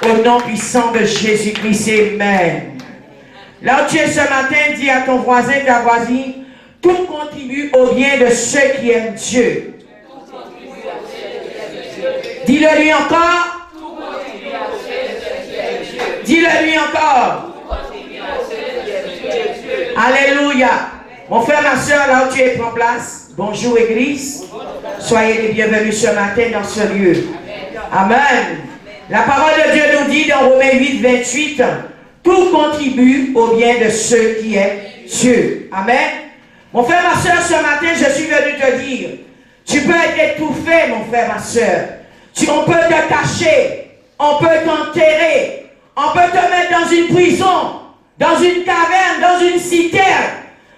Au nom puissant de Jésus-Christ, amen. Là où tu es ce matin, dis à ton voisin, ta voisine, tout contribue au bien de ceux qui aiment Dieu. Dis-le lui encore. Dis-le lui encore. Alléluia. Mon frère, ma soeur, là où tu es, prends place. Bonjour Église. Soyez les bienvenus ce matin dans ce lieu. Amen. La parole de Dieu nous dit dans Romains 8, 28, tout contribue au bien de ceux qui aiment Dieu. Amen. Mon frère, ma soeur, ce matin, je suis venu te dire, tu peux être étouffé, mon frère, ma soeur. On peut te cacher, on peut t'enterrer, on peut te mettre dans une prison, dans une caverne, dans une citerne.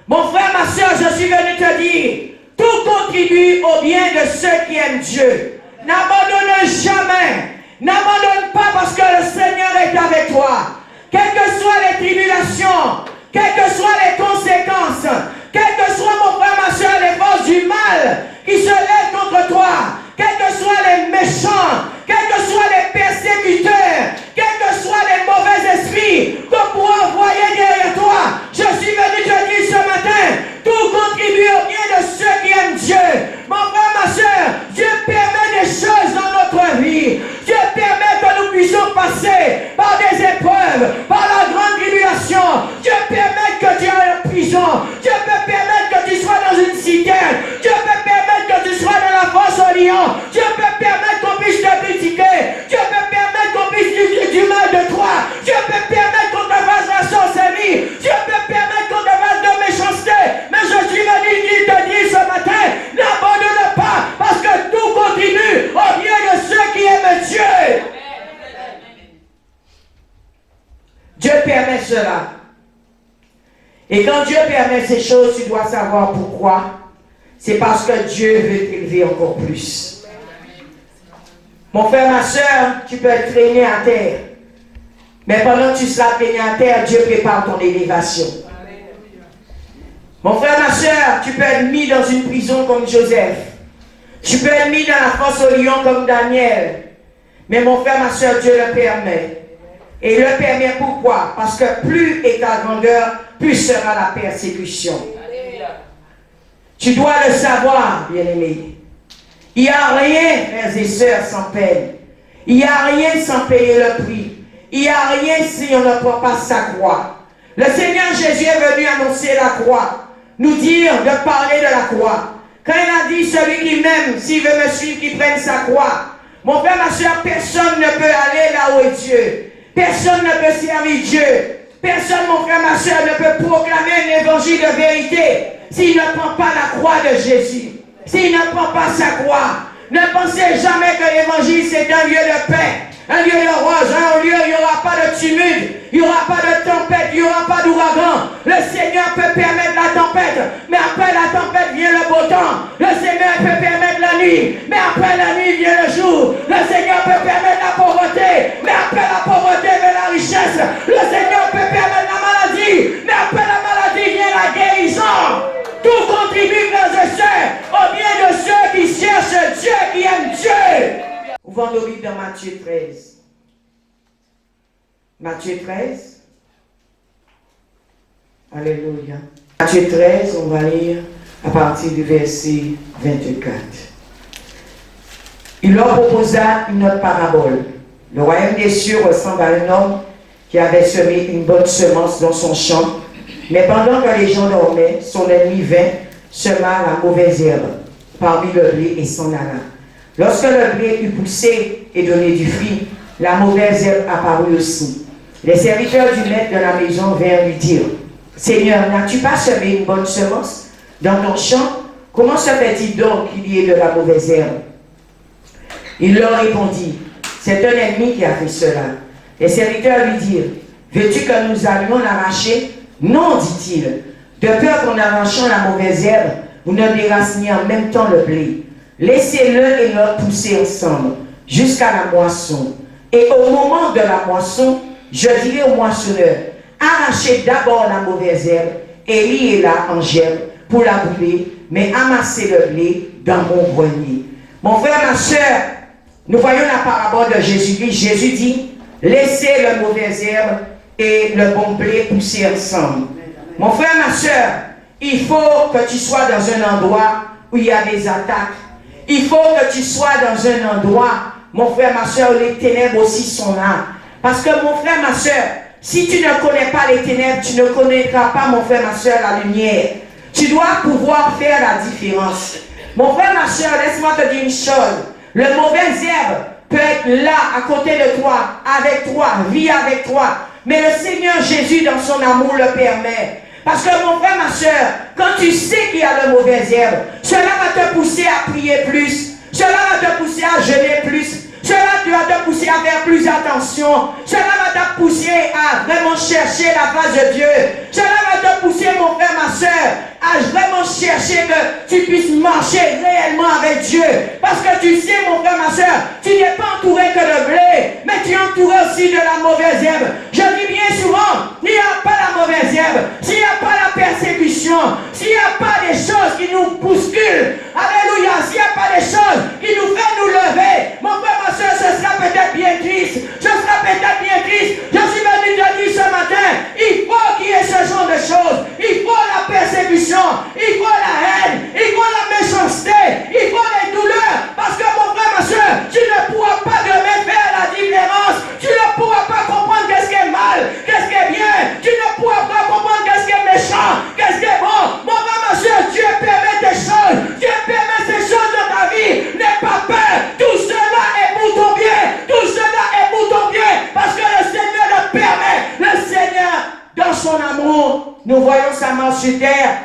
Mon frère, ma soeur, je suis venu te dire, tout contribue au bien de ceux qui aiment Dieu. N'abandonne jamais. N'abandonne pas parce que le Seigneur est avec toi. Quelles que soient les tribulations, quelles que soient les conséquences, quelles que soient, mon frère, ma soeur, les forces du mal qui se lèvent contre toi, quels que soient les méchants, quels que soient les persécuteurs, quels que soient les mauvais esprits qu'on pourra envoyer derrière toi, je suis venu te dire ce matin, tout contribue au bien de ceux qui aiment Dieu. Mon frère, ma soeur, Dieu permet des choses dans notre vie. Dieu permet que nous puissions passer par des épreuves, par la grande tribulation. Dieu permet que tu ailles en prison. Dieu peut permettre que tu sois dans une citerne. Dieu peut permettre que tu sois dans la fosse au lion. Dieu peut permettre qu'on puisse te critiquer. Dieu peut permettre qu'on puisse dire du mal de toi. Dieu peut permettre qu'on te fasse la sorcellerie. Dieu peut permettre qu'on te fasse de méchanceté. Mais je suis venu te dire ce matin, n'abandonne pas, parce que tout contribue au bien de ceux qui aiment Dieu. Dieu permet cela. Et quand Dieu permet ces choses, tu dois savoir pourquoi. C'est parce que Dieu veut t'élever encore plus. Mon frère, ma soeur, tu peux être traîné à terre. Mais pendant que tu seras traîné à terre, Dieu prépare ton élévation. Mon frère, ma soeur, tu peux être mis dans une prison comme Joseph. Tu peux être mis dans la fosse au lion comme Daniel. Mais mon frère, ma soeur, Dieu le permet. Et il le permet pourquoi? Parce que plus est ta grandeur, plus sera la persécution. Tu dois le savoir, bien-aimé. Il n'y a rien, frères et sœurs, sans peine. Il n'y a rien sans payer le prix. Il n'y a rien si on ne prend pas sa croix. Le Seigneur Jésus est venu annoncer la croix. Nous dire de parler de la croix. Quand il a dit, celui qui m'aime, s'il veut me suivre, qu'il prenne sa croix. Mon frère, ma soeur, personne ne peut aller là où est Dieu. Personne ne peut servir Dieu. Personne, mon frère, ma soeur, ne peut proclamer un évangile de vérité s'il ne prend pas la croix de Jésus. S'il ne prend pas sa croix. Ne pensez jamais que l'évangile c'est un lieu de paix. Un lieu de rose, un lieu où il n'y aura pas de tumulte, il n'y aura pas de tempête, il n'y aura pas d'ouragan. Le Seigneur peut permettre la tempête, mais après la tempête vient le beau temps. Le Seigneur peut permettre la nuit, mais après la nuit vient le jour. Le Seigneur peut permettre la pauvreté, mais après la pauvreté vient la richesse. Le Seigneur peut permettre la maladie, mais après la maladie vient la guérison. Tout contribue, frères et sœurs, au bien de ceux qui cherchent Dieu, qui aiment Dieu. Ouvrons nos Bibles dans Matthieu 13. Matthieu 13. Alléluia. Matthieu 13, on va lire à partir du verset 24. Il leur proposa une autre parabole. Le royaume des cieux ressemble à un homme qui avait semé une bonne semence dans son champ. Mais pendant que les gens dormaient, son ennemi vint, sema la mauvaise herbe parmi le blé et s'en alla. Lorsque le blé eut poussé et donné du fruit, la mauvaise herbe apparut aussi. Les serviteurs du maître de la maison vinrent lui dire, « Seigneur, n'as-tu pas semé une bonne semence dans ton champ? Comment se fait-il donc qu'il y ait de la mauvaise herbe ?» Il leur répondit, « C'est un ennemi qui a fait cela. » Les serviteurs lui dirent, « Veux-tu que nous allions l'arracher? » « Non, dit-il, de peur qu'en arrachant la mauvaise herbe, vous ne déraciniez en même temps le blé. Laissez-le et l'autre pousser ensemble, jusqu'à la moisson. Et au moment de la moisson, je dirai au moissonneur, arrachez d'abord la mauvaise herbe et liez-la en gerbe pour la brûler, mais amassez le blé dans mon grenier. » Mon frère, ma soeur, nous voyons la parabole de Jésus-Christ. Jésus dit, laissez le mauvais herbe et le bon blé pousser ensemble. Mon frère, ma soeur, il faut que tu sois dans un endroit où il y a des attaques. Il faut que tu sois dans un endroit, mon frère, ma soeur, où les ténèbres aussi sont là. Parce que mon frère, ma soeur, si tu ne connais pas les ténèbres, tu ne connaîtras pas, mon frère, ma soeur, la lumière. Tu dois pouvoir faire la différence. Mon frère, ma soeur, laisse-moi te dire une chose. Le mauvais herbe peut être là, à côté de toi, avec toi, vit avec toi. Mais le Seigneur Jésus, dans son amour, le permet. Parce que mon frère, ma soeur, quand tu sais qu'il y a de mauvaises herbes, cela va te pousser à prier plus. Cela va te pousser à jeûner plus. Cela va te pousser à faire plus attention. Cela va te pousser à vraiment chercher la face de Dieu. Cela va te pousser, mon frère, ma soeur, à vraiment chercher que tu puisses marcher réellement avec Dieu. Parce que tu sais, mon frère, ma soeur, tu n'es pas entouré que de blé, mais tu es entouré aussi de la mauvaise herbe. Je dis bien souvent, il n'y a pas la mauvaise herbe, s'il n'y a pas la persécution, s'il n'y a pas des choses qui nous bousculent, alléluia, s'il n'y a pas des choses qui nous font nous lever, mon frère, ma soeur, ce sera peut-être bien triste. Ce sera peut-être bien triste. Je suis venu te dire ce matin, il faut qu'il y ait ce genre de choses. Il faut la persécution, il faut la haine, il faut la méchanceté, il faut les douleurs. Parce que mon frère, ma soeur, tu ne pourras pas demain faire la différence. Tu ne pourras pas comprendre qu'est-ce qui est mal, qu'est-ce qui est bien. Tu ne pourras pas comprendre qu'est-ce qui est méchant, qu'est-ce qui est bon. Mon frère, ma soeur, Dieu permet des choses. Dieu permet ces choses dans ta vie. N'aie pas peur. Tout cela est pour ton bien. Tout cela est pour ton bien. Parce que le Seigneur le permet. Le Seigneur, dans son amour, nous voyons sa mort sur terre.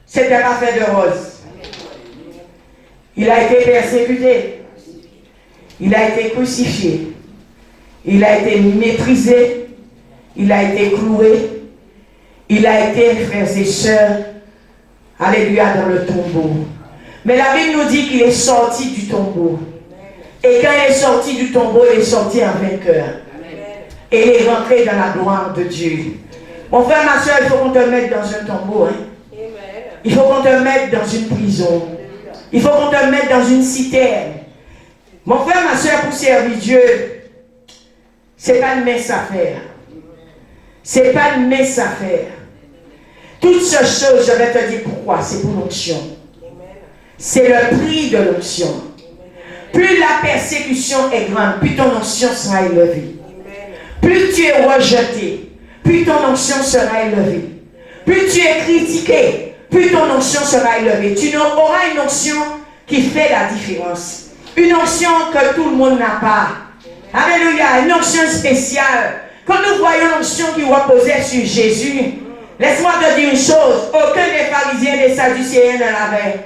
C'était pas fait de rose. Il a été persécuté. Il a été crucifié. Il a été méprisé. Il a été cloué. Il a été, frères et sœurs, alléluia, dans le tombeau. Mais la Bible nous dit qu'il est sorti du tombeau. Et quand il est sorti du tombeau, il est sorti en vainqueur. Et il est rentré dans la gloire de Dieu. Mon frère, ma soeur, il faut qu'on te mette dans un tombeau. Hein? Il faut qu'on te mette dans une prison. Il faut qu'on te mette dans une citerne. Mon frère, ma soeur, pour servir Dieu, ce n'est pas une mince affaire. Ce n'est pas une mince affaire. Toutes ces choses, je vais te dire pourquoi. C'est pour l'onction. C'est le prix de l'onction. Plus la persécution est grande, plus ton onction sera élevée. Plus tu es rejeté, plus ton onction sera élevée. Plus tu es critiqué, plus ton onction sera élevée. Tu auras une onction qui fait la différence. Une onction que tout le monde n'a pas. Alléluia, une onction spéciale. Quand nous voyons l'onction qui reposait sur Jésus, laisse-moi te dire une chose, aucun des pharisiens et des sadducéens ne l'avait.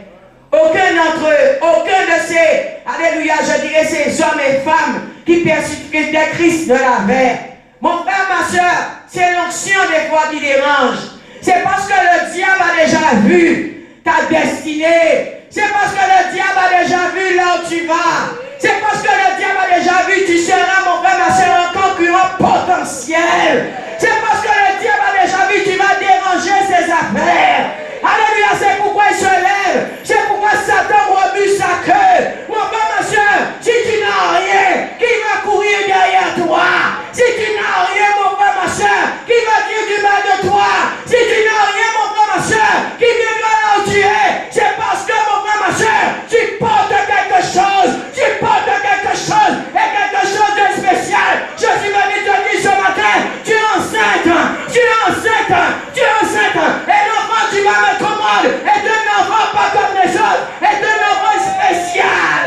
Aucun d'entre eux, aucun de ces, alléluia, je dirais ces hommes et femmes qui persécutaient Christ ne l'avait. Mon frère, ma soeur, c'est l'onction des fois qui dérange. C'est parce que le diable a déjà vu ta destinée. C'est parce que le diable a déjà vu là où tu vas. C'est parce que le diable a déjà vu tu seras, mon frère, ma soeur, un concurrent potentiel. C'est parce que le diable a déjà vu tu vas déranger ses affaires. Alléluia, c'est pourquoi il se lève. C'est pourquoi Satan remue sa queue. Mon frère, ma soeur, si tu n'as rien, qui va courir derrière toi? Si tu n'as rien, mon frère, ma soeur, qui va dire du mal de toi? Si tu n'as rien, mon frère, ma soeur, qui viendra là où tu es? C'est parce que, mon frère, ma soeur, tu portes quelque chose. Tu portes quelque chose. Et quelque chose de spécial. Je suis venu te dire ce matin, tu es enceinte. Tu es enceinte. Tu es enceinte. Et l'enfant, tu vas me commander. Et un enfant pas comme les autres. Et un enfant spécial.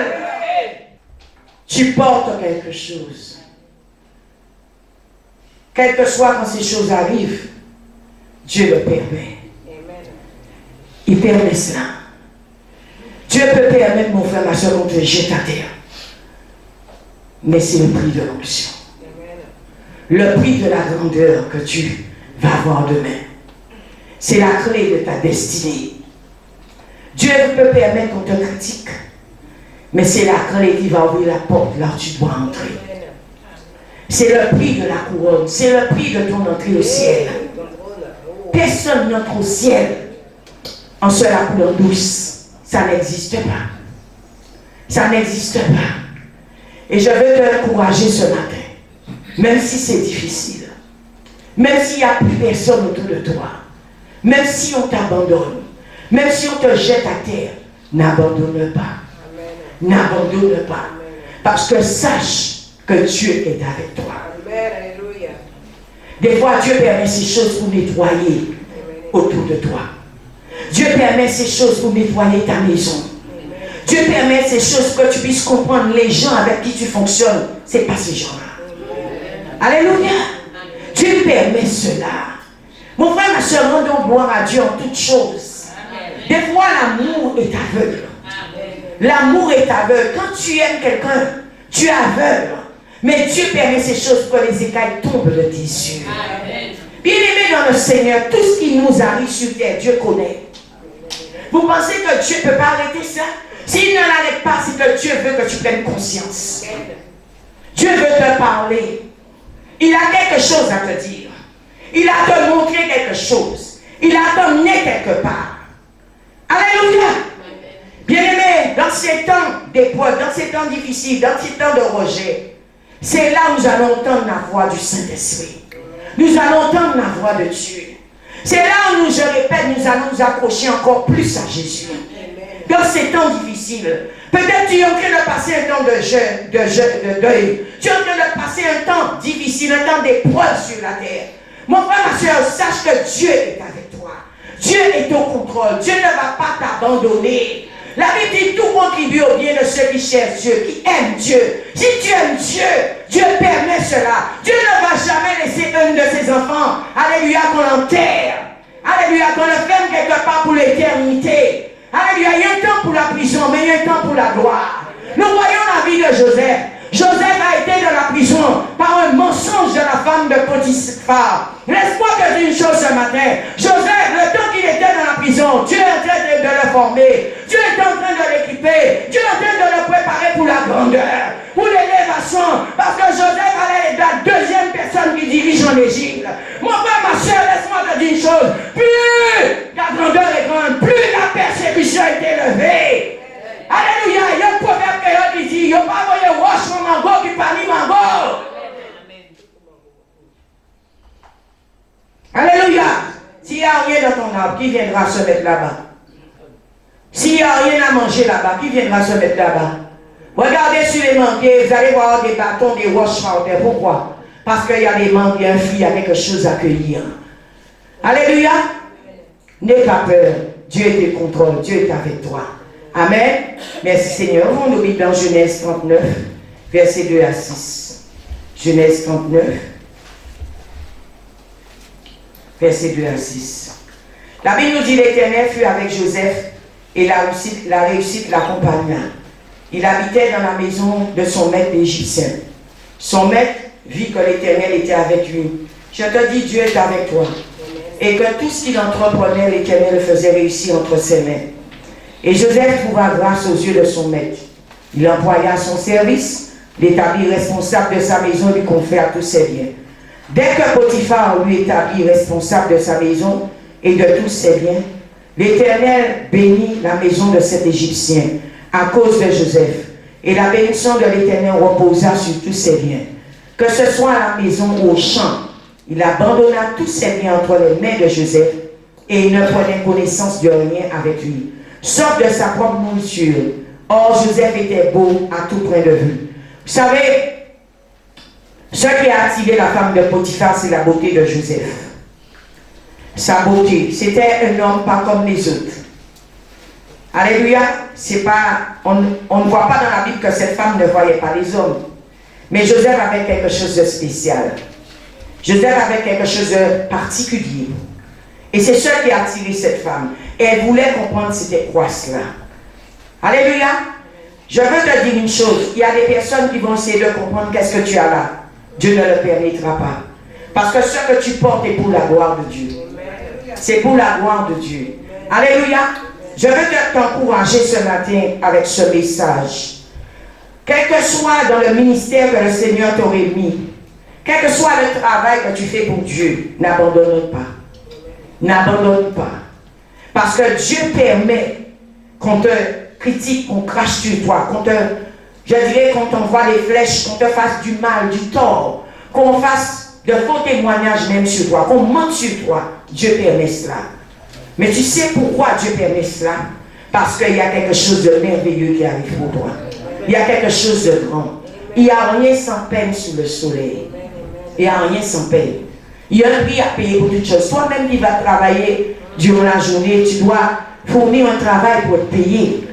Tu portes quelque chose. Quel que soit quand ces choses arrivent, Dieu le permet. Il permet cela. Dieu peut permettre, mon frère, ma soeur, qu'on te jette à terre. Mais c'est le prix de l'onction. Le prix de la grandeur que tu vas avoir demain. C'est la clé de ta destinée. Dieu peut permettre qu'on te critique. Mais c'est la clé qui va ouvrir la porte là où tu dois entrer. C'est le prix de la couronne. C'est le prix de ton entrée au ciel. Personne n'entre au ciel en se la couleur douce. Ça n'existe pas. Ça n'existe pas. Et je veux t'encourager ce matin. Même si c'est difficile. Même s'il n'y a plus personne autour de toi. Même si on t'abandonne. Même si on te jette à terre. N'abandonne pas. N'abandonne pas. Parce que sache que Dieu est avec toi. Des fois, Dieu permet ces choses pour nettoyer autour de toi. Dieu permet ces choses pour nettoyer ta maison. Dieu permet ces choses pour que tu puisses comprendre les gens avec qui tu fonctionnes. Ce n'est pas ces gens-là. Alléluia. Dieu permet cela. Mon frère, ma soeur, rendons gloire à Dieu en toutes choses. Des fois, l'amour est aveugle. L'amour est aveugle. Quand tu aimes quelqu'un, tu es aveugle. Mais Dieu permet ces choses pour que les écailles tombent de tes yeux. Bien-aimés dans le Seigneur, tout ce qui nous arrive sur terre, Dieu connaît. Vous pensez que Dieu ne peut pas arrêter ça? S'il ne l'arrête pas, c'est que Dieu veut que tu prennes conscience. Dieu veut te parler. Il a quelque chose à te dire. Il a à te montrer quelque chose. Il a à t'emmener quelque part. Alléluia. Bien-aimés, dans ces temps d'épreuve, dans ces temps difficiles, dans ces temps de rejet, c'est là où nous allons entendre la voix du Saint-Esprit. Nous allons entendre la voix de Dieu. C'est là où, je répète, nous allons nous accrocher encore plus à Jésus. Dans ces temps difficiles, peut-être tu es en train de passer un temps de deuil. Tu es en train de passer un temps difficile, un temps d'épreuve sur la terre. Mon frère, ma soeur, sache que Dieu est avec toi. Dieu est au contrôle. Dieu ne va pas t'abandonner. La Bible dit tout contribue au bien de ceux qui cherchent Dieu, qui aiment Dieu. Si tu aimes Dieu, Dieu permet cela. Dieu ne va jamais laisser un de ses enfants, alléluia, qu'on l'enterre. Alléluia, qu'on le ferme quelque part pour l'éternité. Alléluia, il y a un temps pour la prison, mais il y a un temps pour la gloire. Nous voyons la vie de Joseph. Joseph a été dans la prison par un mensonge de la femme de Potiphar. Laisse-moi te dire une chose ce matin. Joseph, le temps qu'il était dans la prison, Dieu est en train de le former. Dieu est en train de l'équiper. Dieu est en train de le préparer pour la grandeur, pour l'élévation. Parce que Joseph allait être la deuxième personne qui dirige en Égypte. Mon frère, ma soeur, laisse-moi te dire une chose. Plus la grandeur est grande, plus la persécution est élevée. Alléluia, il y a un proverbe qui dit, il n'y a pas de roche mon mango qui parle mango. Alléluia. S'il n'y a rien dans ton arbre, qui viendra se mettre là-bas? S'il n'y a rien à manger là-bas, qui viendra se mettre là-bas? Regardez sur les manguiers, vous allez voir des bâtons, des roches par terre. Pourquoi? Parce qu'il y a des manguiers, un fruit, il y a quelque chose à cueillir. Alléluia. N'aie pas peur. Dieu est au contrôle. Dieu est avec toi. Amen. Merci Seigneur. On oublie dans Genèse 39, versets 2 à 6. Genèse 39, versets 2 à 6. La Bible nous dit l'Éternel fut avec Joseph et la réussite l'accompagna. Il habitait dans la maison de son maître égyptien. Son maître vit que l'Éternel était avec lui. Je te dis, Dieu est avec toi. Et que tout ce qu'il entreprenait, l'Éternel le faisait réussir entre ses mains. Et Joseph trouva grâce aux yeux de son maître. Il employa à son service, l'établit responsable de sa maison et lui confia tous ses biens. Dès que Potiphar lui établit responsable de sa maison et de tous ses biens, l'Éternel bénit la maison de cet Égyptien à cause de Joseph. Et la bénédiction de l'Éternel reposa sur tous ses biens. Que ce soit à la maison ou au champ, il abandonna tous ses biens entre les mains de Joseph et il ne prenait connaissance de rien avec lui, sauf de sa propre nourriture. Or, Joseph était beau à tout point de vue. Vous savez, ce qui a attiré la femme de Potiphar, c'est la beauté de Joseph. Sa beauté. C'était un homme pas comme les autres. Alléluia. C'est pas, on ne voit pas dans la Bible que cette femme ne voyait pas les hommes. Mais Joseph avait quelque chose de spécial. Joseph avait quelque chose de particulier. Et c'est ce qui a attiré cette femme. Et elle voulait comprendre c'était quoi cela. Alléluia. Je veux te dire une chose. Il y a des personnes qui vont essayer de comprendre qu'est-ce que tu as là. Dieu ne le permettra pas. Parce que ce que tu portes est pour la gloire de Dieu. C'est pour la gloire de Dieu. Alléluia. Je veux t'encourager ce matin avec ce message. Quel que soit dans le ministère que le Seigneur t'aurait mis, quel que soit le travail que tu fais pour Dieu, n'abandonne pas. N'abandonne pas. Parce que Dieu permet qu'on te critique, qu'on crache sur toi, je dirais qu'on t'envoie des flèches, qu'on te fasse du mal, du tort, qu'on fasse de faux témoignages même sur toi, qu'on mente sur toi, Dieu permet cela. Mais tu sais pourquoi Dieu permet cela? Parce qu'il y a quelque chose de merveilleux qui arrive pour toi. Il y a quelque chose de grand. Il n'y a rien sans peine sous le soleil. Il n'y a rien sans peine. Il y a un prix à payer pour toutes choses. Toi-même qui vas travailler durant la journée, tu dois fournir un travail pour te payer.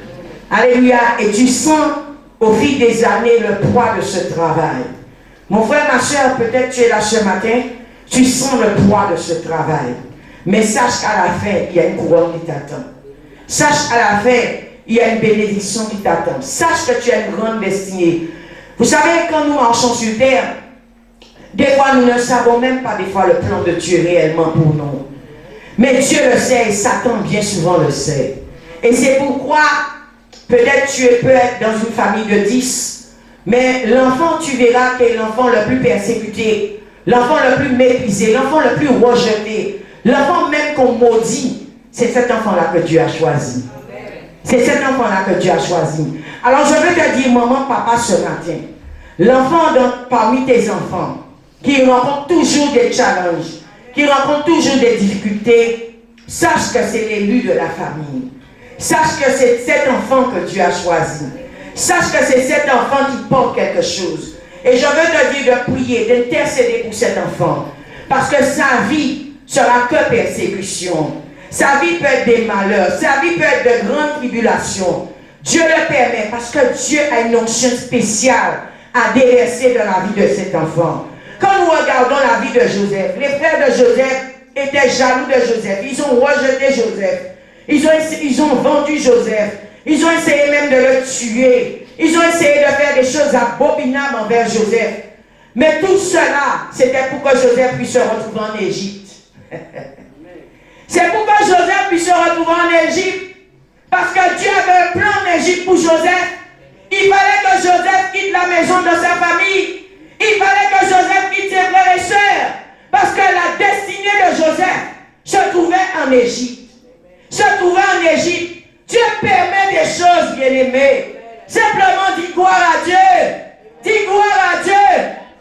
Alléluia. Et tu sens au fil des années le poids de ce travail. Mon frère, ma soeur, peut-être tu es là ce matin, tu sens le poids de ce travail. Mais sache qu'à la fin, il y a une couronne qui t'attend. Sache qu'à la fin, il y a une bénédiction qui t'attend. Sache que tu as une grande destinée. Vous savez, quand nous marchons sur terre, des fois nous ne savons même pas des fois le plan de Dieu réellement pour nous. Mais Dieu le sait et Satan bien souvent le sait. Et c'est pourquoi peut-être tu peux être dans une famille de 10, mais l'enfant, tu verras que l'enfant le plus persécuté, l'enfant le plus méprisé, l'enfant le plus rejeté, l'enfant même qu'on maudit, c'est cet enfant-là que Dieu a choisi. C'est cet enfant-là que Dieu a choisi. Alors je veux te dire, maman, papa, ce matin, l'enfant parmi tes enfants, qui rencontre toujours des challenges, qui rencontre toujours des difficultés, sache que c'est l'élu de la famille. Sache que c'est cet enfant que Dieu a choisi. Sache que c'est cet enfant qui porte quelque chose. Et je veux te dire de prier, d'intercéder pour cet enfant. Parce que sa vie sera que persécution. Sa vie peut être des malheurs. Sa vie peut être de grandes tribulations. Dieu le permet parce que Dieu a une onction spéciale à déverser dans la vie de cet enfant. Quand nous regardons la vie de Joseph, les frères de Joseph étaient jaloux de Joseph. Ils ont rejeté Joseph. Ils ont vendu Joseph. Ils ont essayé même de le tuer. Ils ont essayé de faire des choses abominables envers Joseph. Mais tout cela, c'était pour que Joseph puisse se retrouver en Égypte. C'est pour que Joseph puisse se retrouver en Égypte. Parce que Dieu avait un plan en Égypte pour Joseph. Il fallait que Joseph quitte la maison de sa famille. Il fallait que Joseph quitte ses frères et sœurs. Parce que la destinée de Joseph se trouvait en Égypte. Se trouvait en Égypte. Dieu permet des choses, bien-aimés. Simplement dis gloire à Dieu. Dis gloire à Dieu.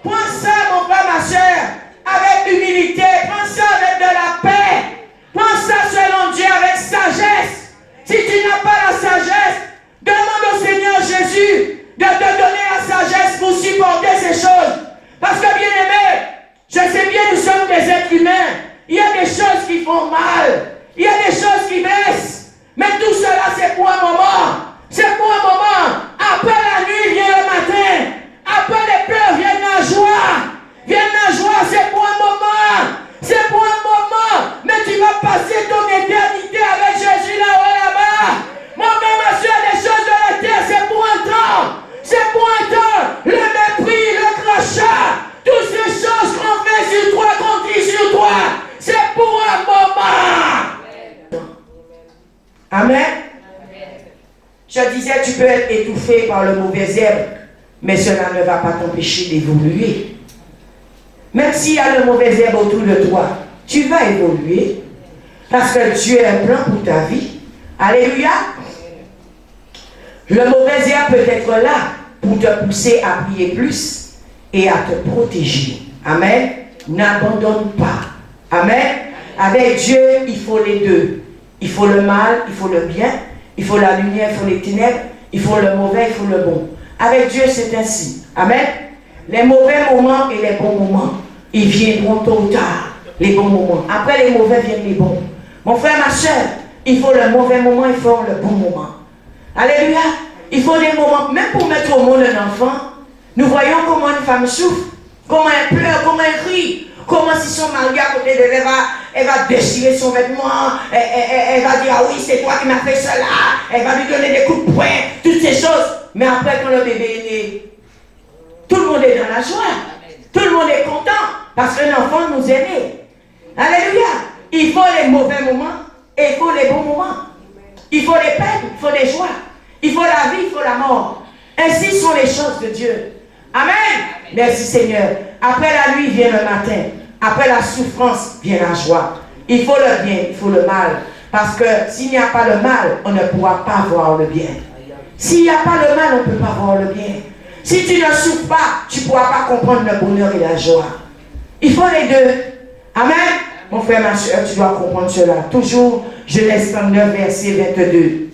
Prends ça, mon frère, ma soeur, avec humilité. Prends ça avec de la paix. Prends ça selon Dieu avec sagesse. Si tu n'as pas la sagesse, demande au Seigneur Jésus de te donner la sagesse pour supporter ces choses. Parce que, bien-aimé, je sais bien, nous sommes des êtres humains. Il y a des choses qui font mal. Il y a des choses qui blessent. Mais tout cela, c'est pour un moment. C'est pour un moment. Après la nuit vient le matin. Après les pleurs viennent la joie. Vienne la joie, c'est pour un moment. C'est pour un moment. Mais tu vas passer ton éternité avec Jésus là-haut, là-bas. Mon frère, ma soeur, les choses de la terre, c'est pour un temps. C'est pour un temps. Le mépris, le crachat, toutes ces choses qu'on fait sur toi, qu'on dit sur toi, c'est pour un moment. Amen. Je disais, tu peux être étouffé par le mauvais herbe, mais cela ne va pas t'empêcher d'évoluer. Même s'il y a le mauvais herbe autour de toi, tu vas évoluer. Parce que Dieu a un plan pour ta vie. Alléluia. Le mauvais herbe peut être là pour te pousser à prier plus et à te protéger. Amen. N'abandonne pas. Amen. Avec Dieu, il faut les deux. Il faut le mal, il faut le bien. Il faut la lumière, il faut les ténèbres. Il faut le mauvais, il faut le bon. Avec Dieu, c'est ainsi. Amen. Les mauvais moments et les bons moments, ils viendront tôt ou tard. Les bons moments. Après les mauvais viennent les bons. Mon frère, ma soeur, il faut le mauvais moment, il faut le bon moment. Alléluia. Il faut des moments, même pour mettre au monde un enfant, nous voyons comment une femme souffre, comment elle pleure, comment elle crie, comment si son mari à côté d'elle, elle va déchirer son vêtement, elle va dire, ah oui, c'est toi qui m'as fait cela, elle va lui donner des coups de poing, toutes ces choses. Mais après, quand le bébé est né, tout le monde est dans la joie, tout le monde est content, parce qu'un enfant nous est né. Alléluia. Il faut les mauvais moments et il faut les bons moments. Il faut les peines, il faut les joies. Il faut la vie, il faut la mort. Ainsi sont les choses de Dieu. Amen. Merci Seigneur. Après la nuit vient le matin. Après la souffrance vient la joie. Il faut le bien, il faut le mal. Parce que s'il n'y a pas le mal, on ne pourra pas voir le bien. S'il n'y a pas le mal, on ne peut pas voir le bien. Si tu ne souffres pas, tu ne pourras pas comprendre le bonheur et la joie. Il faut les deux. Amen. Mon frère, ma soeur, tu dois comprendre cela. Toujours, Genèse 39, verset 22.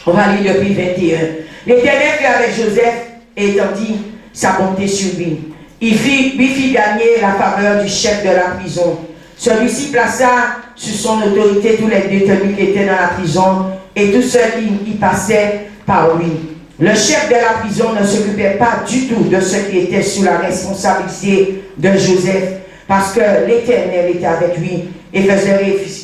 On va lire depuis 21. L'Éternel fut avec Joseph et étendit sa bonté sur lui. Il lui fit gagner la faveur du chef de la prison. Celui-ci plaça sous son autorité tous les détenus qui étaient dans la prison et tous ceux qui y passaient par lui. Le chef de la prison ne s'occupait pas du tout de ce qui était sous la responsabilité de Joseph, parce que l'Éternel était avec lui et faisait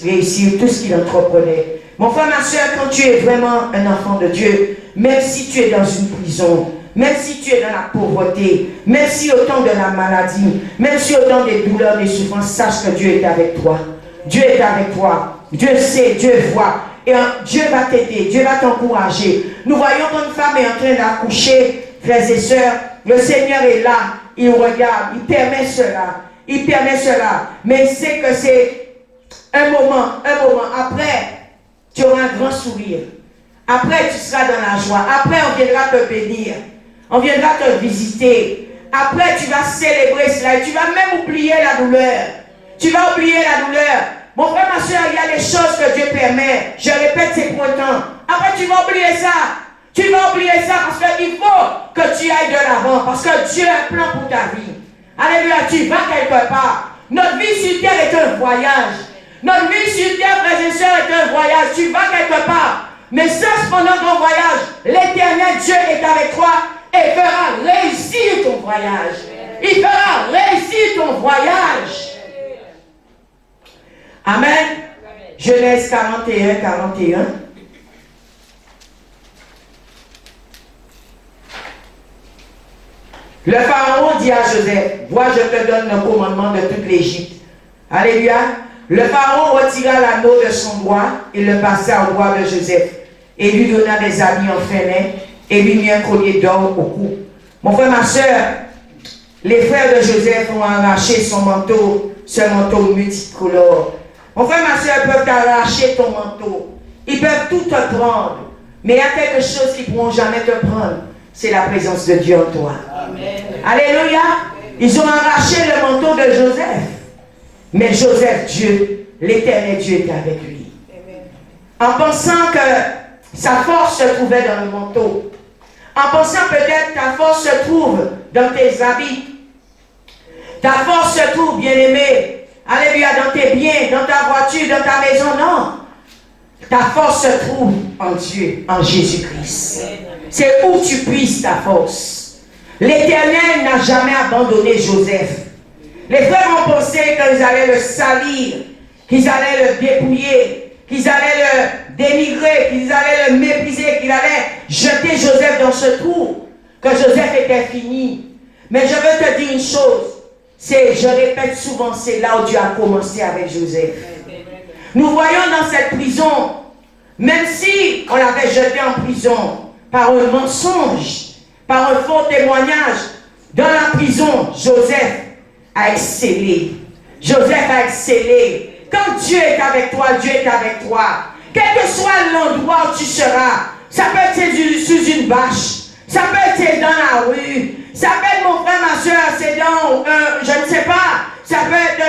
réussir tout ce qu'il entreprenait. Mon frère, ma soeur, quand tu es vraiment un enfant de Dieu, même si tu es dans une prison, même si tu es dans la pauvreté, même si au temps de la maladie, même si au temps des douleurs, des souffrances, sache que Dieu est avec toi. Dieu est avec toi. Dieu sait, Dieu voit. Et Dieu va t'aider, Dieu va t'encourager. Nous voyons qu'une femme est en train d'accoucher, frères et sœurs. Le Seigneur est là, il regarde, il permet cela. Il permet cela. Mais il sait que c'est un moment. Après, tu auras un grand sourire. Après, tu seras dans la joie. Après, on viendra te bénir. On viendra te visiter. Après, tu vas célébrer cela. Et tu vas même oublier la douleur. Tu vas oublier la douleur. Mon frère, ma soeur, il y a des choses que Dieu permet. Je répète, c'est pour autant. Après, tu vas oublier ça. Tu vas oublier ça parce qu'il faut que tu ailles de l'avant. Parce que Dieu a un plan pour ta vie. Alléluia, tu vas quelque part. Notre vie sur terre est un voyage. Notre vie sur terre, frères et sœurs, est un voyage. Tu vas quelque part. Mais sache pendant ton voyage, l'Éternel Dieu est avec toi et fera réussir ton voyage. Il fera réussir ton voyage. Amen. Genèse 41, 41. Le Pharaon dit à Joseph, vois, je te donne le commandement de toute l'Égypte. Alléluia. Le Pharaon retira l'anneau de son doigt et le passa au doigt de Joseph et lui donna des habits en fin lin et lui mit un collier d'or au cou. Mon frère, ma soeur, les frères de Joseph ont arraché son manteau, ce manteau multicolore. Mon frère, ma soeur, ils peuvent t'arracher ton manteau. Ils peuvent tout te prendre. Mais il y a quelque chose qu'ils ne pourront jamais te prendre. C'est la présence de Dieu en toi. Amen. Alléluia. Ils ont arraché le manteau de Joseph. Mais Joseph, Dieu, l'Éternel Dieu était avec lui. Amen. En pensant que sa force se trouvait dans le manteau. En pensant peut-être que ta force se trouve dans tes habits. Ta force se trouve, bien-aimé, alléluia, dans tes biens, dans ta voiture, dans ta maison. Non. Ta force se trouve en Dieu, en Jésus-Christ. C'est où tu puisses ta force. L'Éternel n'a jamais abandonné Joseph. Les frères ont pensé qu'ils allaient le salir, qu'ils allaient le dépouiller, qu'ils allaient le dénigrer, qu'ils allaient le mépriser, qu'ils allaient jeter Joseph dans ce trou, que Joseph était fini. Mais je veux te dire une chose, je répète souvent, c'est là où Dieu a commencé avec Joseph. Nous voyons dans cette prison, même si on l'avait jeté en prison par un mensonge, par un faux témoignage, dans la prison, Joseph a excellé. Joseph a excellé. Quand Dieu est avec toi, Dieu est avec toi. Quel que soit l'endroit où tu seras, ça peut être sous une bâche, ça peut être dans la rue, ça peut être, mon frère, ma soeur, c'est dans, je ne sais pas, ça peut être,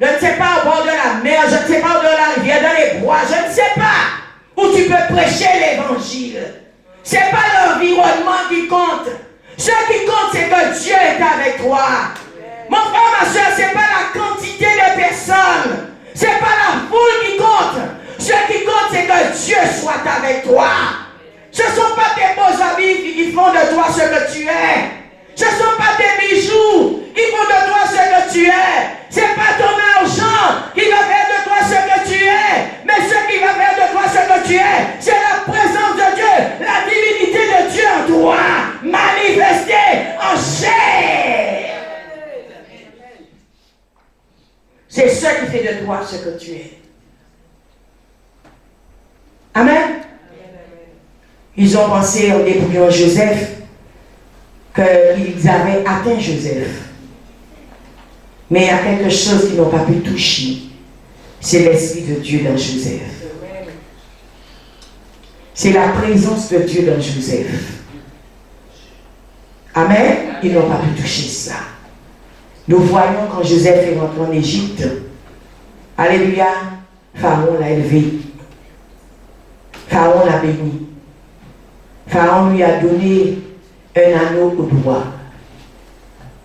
je ne sais pas, au bord de la mer, je ne sais pas, au bord de la rivière, dans les bois, je ne sais pas, où tu peux prêcher l'évangile. Ce n'est pas l'environnement qui compte. Ce qui compte, c'est que Dieu est avec toi. Mon frère, ma soeur, ce n'est pas la quantité de personnes. Ce n'est pas la foule qui compte. Ce qui compte, c'est que Dieu soit avec toi. Ce ne sont pas tes beaux habits qui font de toi ce que tu es. Ce ne sont pas tes bijoux qui font de toi ce que tu es. Ce n'est pas ton argent qui va faire de toi ce que tu es. Mais ce qui va faire de toi ce que tu es, c'est la présence de Dieu, la divinité de Dieu en toi, manifestée en chair. C'est ce qui fait de toi ce que tu es. Amen. Ils ont pensé en dépouillant Joseph qu'ils avaient atteint Joseph. Mais il y a quelque chose qu'ils n'ont pas pu toucher. C'est l'Esprit de Dieu dans Joseph. C'est la présence de Dieu dans Joseph. Amen. Ils n'ont pas pu toucher ça. Nous voyons quand Joseph est rentré en Égypte. Alléluia. Pharaon l'a élevé. Pharaon l'a béni. Pharaon lui a donné un anneau au doigt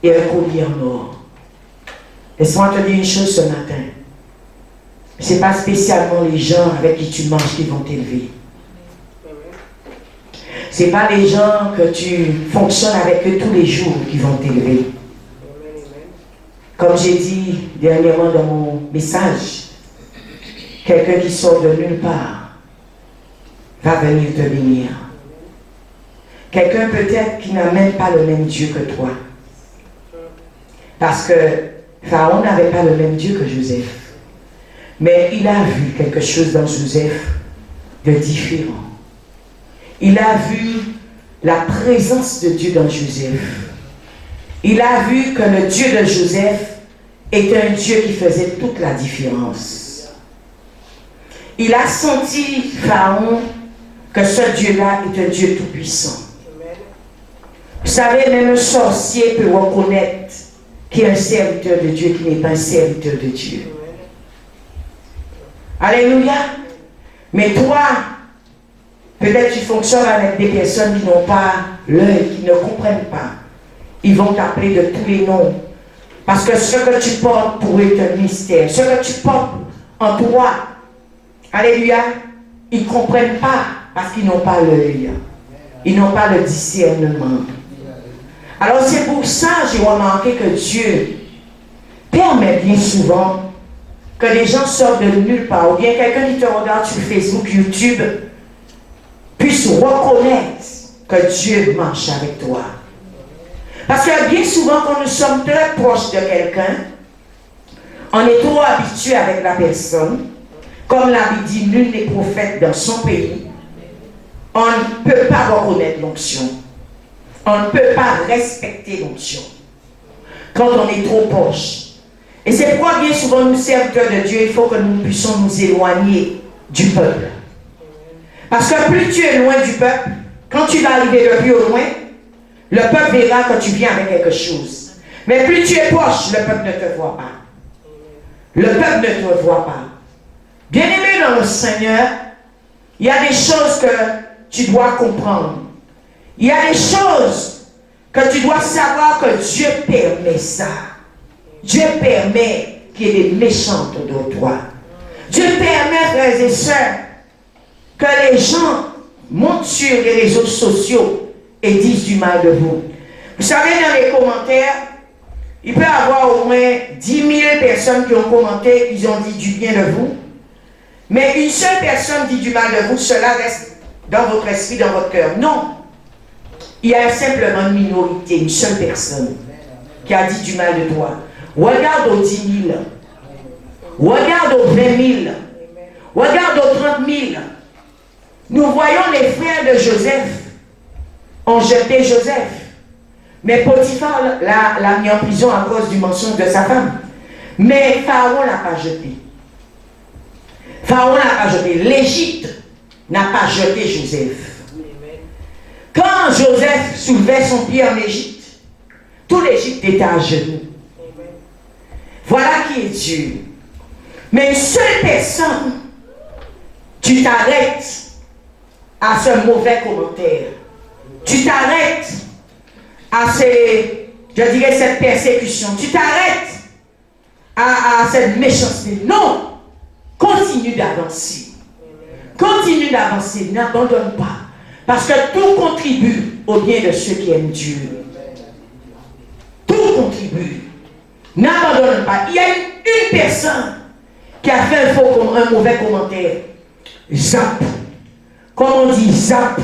et un collier en or. Laisse-moi te dire une chose ce matin. Ce n'est pas spécialement les gens avec qui tu manges qui vont t'élever. Ce n'est pas les gens que tu fonctionnes avec eux tous les jours qui vont t'élever. Comme j'ai dit dernièrement dans mon message, quelqu'un qui sort de nulle part va venir te bénir. Quelqu'un peut-être qui n'a même pas le même Dieu que toi. Parce que Pharaon n'avait pas le même Dieu que Joseph. Mais il a vu quelque chose dans Joseph de différent. Il a vu la présence de Dieu dans Joseph. Il a vu que le Dieu de Joseph est un Dieu qui faisait toute la différence. Il a senti, Pharaon, que ce Dieu-là est un Dieu tout-puissant. Vous savez, même un sorcier peut reconnaître qu'il est un serviteur de Dieu, qui n'est pas un serviteur de Dieu. Alléluia. Mais toi, peut-être tu fonctionnes avec des personnes qui n'ont pas l'œil, qui ne comprennent pas. Ils vont t'appeler de tous les noms. Parce que ce que tu portes pour eux est un mystère. Ce que tu portes en toi, alléluia, ils ne comprennent pas parce qu'ils n'ont pas l'œil. Ils n'ont pas le discernement. Alors c'est pour ça que j'ai remarqué que Dieu permet bien souvent que les gens sortent de nulle part, ou bien quelqu'un qui te regarde sur Facebook, YouTube, puisse reconnaître que Dieu marche avec toi. Parce que bien souvent, quand nous sommes très proches de quelqu'un, on est trop habitué avec la personne. Comme l'a dit, nul n'est prophète dans son pays. On ne peut pas reconnaître l'onction. On ne peut pas respecter l'onction. Quand on est trop proche. Et c'est pourquoi bien souvent, nous serviteurs de Dieu, il faut que nous puissions nous éloigner du peuple. Parce que plus tu es loin du peuple, quand tu vas arriver le plus au loin, le peuple verra que tu viens avec quelque chose. Mais plus tu es proche, le peuple ne te voit pas. Le peuple ne te voit pas. Bien-aimé dans le Seigneur, il y a des choses que tu dois comprendre. Il y a des choses que tu dois savoir que Dieu permet ça. Dieu permet qu'il y ait des méchants autour de toi. Dieu permet, frères et sœurs, que les gens montent sur les réseaux sociaux et disent du mal de vous. Vous savez, dans les commentaires, il peut y avoir au moins 10 000 personnes qui ont commenté, ils ont dit du bien de vous. Mais une seule personne dit du mal de vous, cela reste dans votre esprit, dans votre cœur. Non. Il y a simplement une minorité, une seule personne qui a dit du mal de toi. Regarde aux 10 000. Regarde aux 20 000. Regarde aux 30 000. Nous voyons les frères de Joseph ont jeté Joseph. Mais Potiphar l'a mis en prison à cause du mensonge de sa femme. Mais Pharaon ne l'a pas jeté. Pharaon n'a pas jeté. L'Égypte n'a pas jeté Joseph. Quand Joseph soulevait son pied en Égypte, tout l'Égypte était à genoux. Voilà qui est Dieu. Mais une seule personne, tu t'arrêtes à ce mauvais commentaire. Tu t'arrêtes à cette persécution. Tu t'arrêtes à cette méchanceté. Non! Continue d'avancer. Continue d'avancer. N'abandonne pas. Parce que tout contribue au bien de ceux qui aiment Dieu. Tout contribue. N'abandonne pas. Il y a une personne qui a fait un mauvais commentaire. Zap. Comme on dit, zap.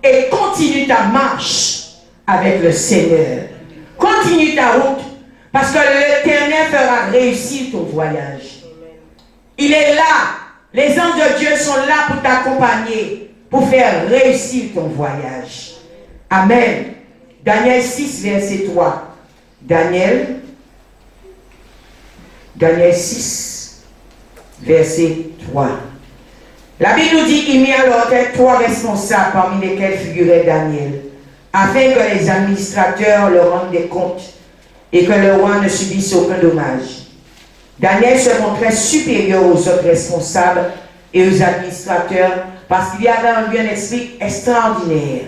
Et continue ta marche avec le Seigneur. Continue ta route. Parce que l'Éternel fera réussir ton voyage. Il est là. Les anges de Dieu sont là pour t'accompagner, pour faire réussir ton voyage. Amen. Daniel 6, verset 3. Daniel 6, verset 3. La Bible nous dit, il mit à leur tête 3 responsables, parmi lesquels figurait Daniel, afin que les administrateurs leur rendent des comptes et que le roi ne subisse aucun dommage. Daniel se montrait supérieur aux autres responsables et aux administrateurs parce qu'il y avait en lui un esprit extraordinaire.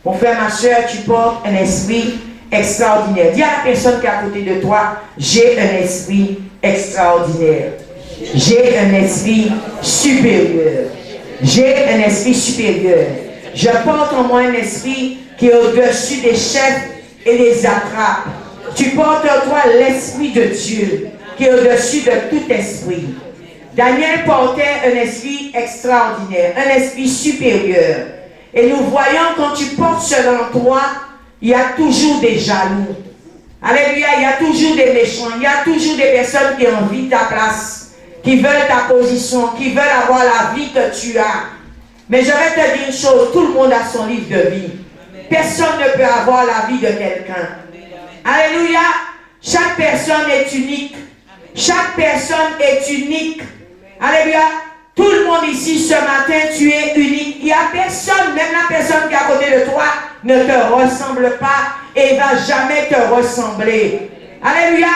Mon frère, ma soeur, tu portes un esprit extraordinaire. Dis à la personne qui est à côté de toi, j'ai un esprit extraordinaire. J'ai un esprit supérieur. J'ai un esprit supérieur. Je porte en moi un esprit qui est au-dessus des chefs et des attrapes. Tu portes en toi l'esprit de Dieu qui est au-dessus de tout esprit. Daniel portait un esprit extraordinaire, un esprit supérieur. Et nous voyons quand tu portes cela en toi, il y a toujours des jaloux. Alléluia, il y a toujours des méchants, il y a toujours des personnes qui envient ta place, qui veulent ta position, qui veulent avoir la vie que tu as. Mais je vais te dire une chose, tout le monde a son livre de vie. Personne ne peut avoir la vie de quelqu'un. Alléluia, chaque personne est unique. Chaque personne est unique. Alléluia, tout le monde ici ce matin, tu es unique. Il n'y a personne, même la personne qui est à côté de toi, ne te ressemble pas et ne va jamais te ressembler. Alléluia,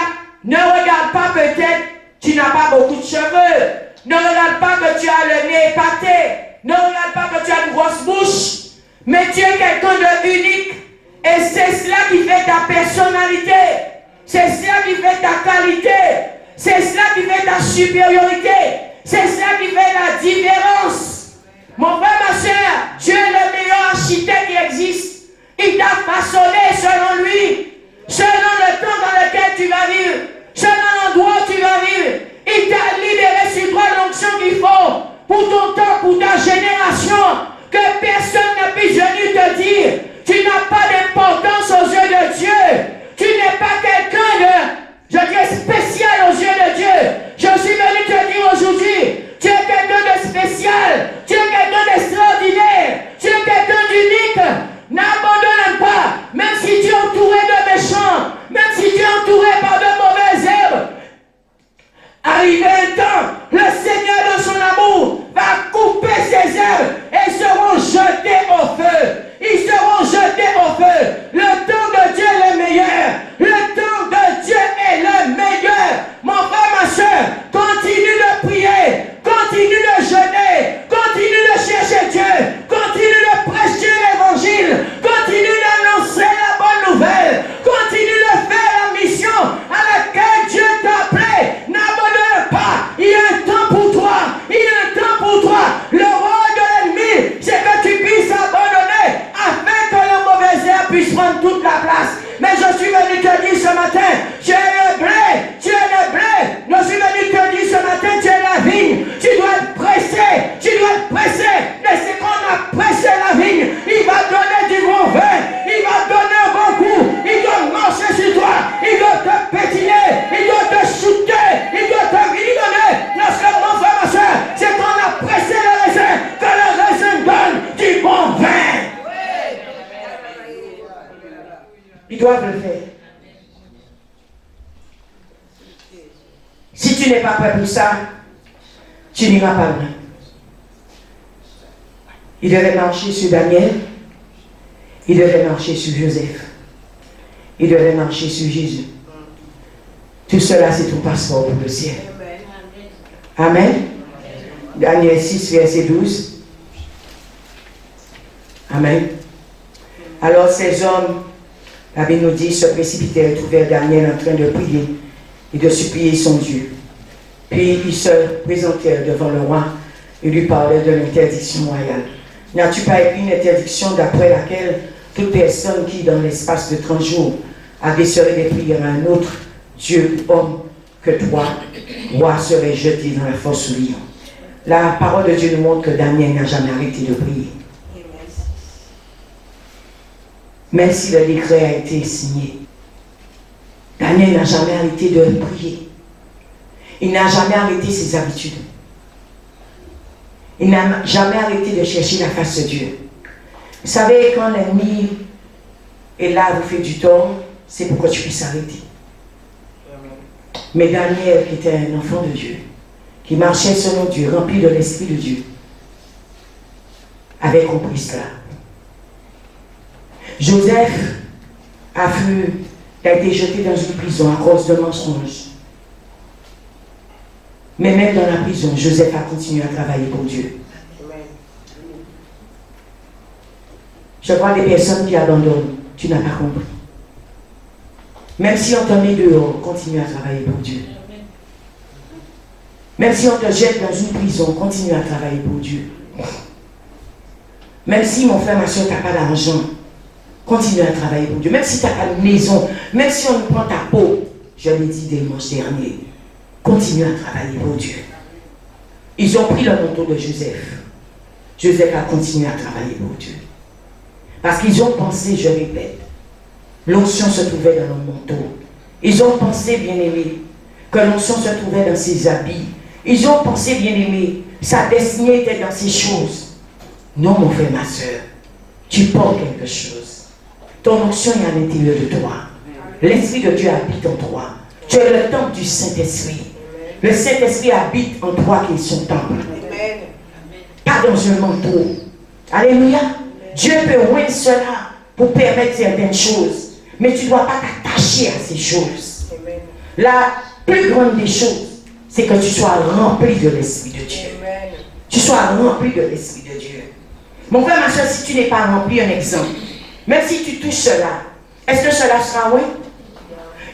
ne regarde pas peut-être, tu n'as pas beaucoup de cheveux. Ne regarde pas que tu as le nez épaté. Ne regarde pas que tu as une grosse bouche. Mais tu es quelqu'un de unique. Et c'est cela qui fait ta personnalité. C'est cela qui fait ta qualité. C'est cela qui fait ta supériorité. C'est cela qui fait la différence. Mon frère, ma soeur, Dieu est le meilleur architecte qui existe. Il t'a façonné selon lui, selon le temps dans lequel tu vas vivre, selon l'endroit où tu vas vivre. Il t'a libéré sur toi l'onction qu'il faut pour ton temps, pour ta génération. Que personne ne puisse venir te dire tu n'as pas d'importance aux yeux de Dieu. Tu n'es pas quelqu'un de, je dirais, spécial aux yeux de Dieu. Je suis venu te dire aujourd'hui, tu es quelqu'un de spécial. Tu es quelqu'un d'extraordinaire. Tu es quelqu'un d'unique. N'abandonne pas. Même si tu es entouré de méchants, même si tu es entouré par de mauvaises herbes, arrivé un temps, le Seigneur de son amour va couper ces herbes et seront jetés au feu. Ils seront jetés au feu. Le temps de Dieu est le meilleur. Le temps de Dieu est le meilleur. Mon frère, ma soeur, continue de prier. Continue de jeûner. Continue de chercher Dieu. Continue de prêcher l'évangile. Continue d'annoncer la bonne nouvelle. Continue de faire la mission à laquelle Dieu t'a appelé. N'abandonne pas. Il y a un temps pour toi. Il y a un temps pour toi. Le rôle de l'ennemi, c'est que tu puisses abandonner afin que le mauvais air puisse prendre toute la place. Mais je suis venu te dire ce matin, tu es le blé, tu es le blé. Je suis venu te dire ce matin, tu es la vigne. Tu dois être pressé, tu dois être pressé. Mais c'est qu'on a pressé la vigne, il va donner du bon vin, il va donner un bon goût, il doit marcher sur toi, il doit te pétiller, il doit te shooter, il doit te donner. Lorsque mon frère, ma soeur, c'est qu'on a pressé le raisin, que le raisin donne du bon vin. Ils doivent le faire. Si tu n'es pas prêt pour ça, tu n'iras pas loin. Il devait marcher sur Daniel, il devait marcher sur Joseph, il devait marcher sur Jésus. Tout cela, c'est ton passeport pour le ciel. Amen. Daniel 6, verset 12. Amen. Alors ces hommes, la Bible nous dit, se précipitèrent et trouvèrent Daniel en train de prier et de supplier son Dieu. Puis ils se présentèrent devant le roi et lui parlèrent de l'interdiction royale. N'as-tu pas écrit une interdiction d'après laquelle toute personne qui, dans l'espace de 30 jours, adresserait des prières à un autre Dieu, homme, que toi, roi, serait jeté dans la fosse au lion? La parole de Dieu nous montre que Daniel n'a jamais arrêté de prier. Même si le décret a été signé, Daniel n'a jamais arrêté de prier. Il n'a jamais arrêté ses habitudes. Il n'a jamais arrêté de chercher la face de Dieu. Vous savez, quand l'ennemi est là, vous fait du tort, c'est pour que tu puisses arrêter. Mais Daniel, qui était un enfant de Dieu, qui marchait selon Dieu, rempli de l'Esprit de Dieu, avait compris cela. Joseph a été jeté dans une prison à cause de mensonges. Mais même dans la prison, Joseph a continué à travailler pour Dieu. Je vois des personnes qui abandonnent. Tu n'as pas compris. Même si on te met dehors, continue à travailler pour Dieu. Même si on te jette dans une prison, continue à travailler pour Dieu. Même si, mon frère, ma soeur, tu n'as pas d'argent, continue à travailler pour Dieu. Même si tu n'as pas de maison, même si on prend ta peau, je l'ai dit dimanche dernier, continue à travailler pour Dieu. Ils ont pris le manteau de Joseph. Joseph a continué à travailler pour Dieu. Parce qu'ils ont pensé, je répète, l'onction se trouvait dans le manteau. Ils ont pensé, bien-aimé, que l'onction se trouvait dans ses habits. Ils ont pensé, bien-aimé, sa destinée était dans ces choses. Non, mon frère, ma soeur, tu portes quelque chose. Ton onction est à l'intérieur de toi. L'Esprit de Dieu habite en toi. Tu es le temple du Saint-Esprit. Le Saint-Esprit habite en toi qui est son temple. Pas dans un manteau. Alléluia. Dieu peut ouvrir cela pour permettre certaines choses. Mais tu ne dois pas t'attacher à ces choses. La plus grande des choses, c'est que tu sois rempli de l'Esprit de Dieu. Tu sois rempli de l'Esprit de Dieu. Mon frère, ma soeur, si tu n'es pas rempli, un exemple. Même si tu touches cela, est-ce que cela sera oui?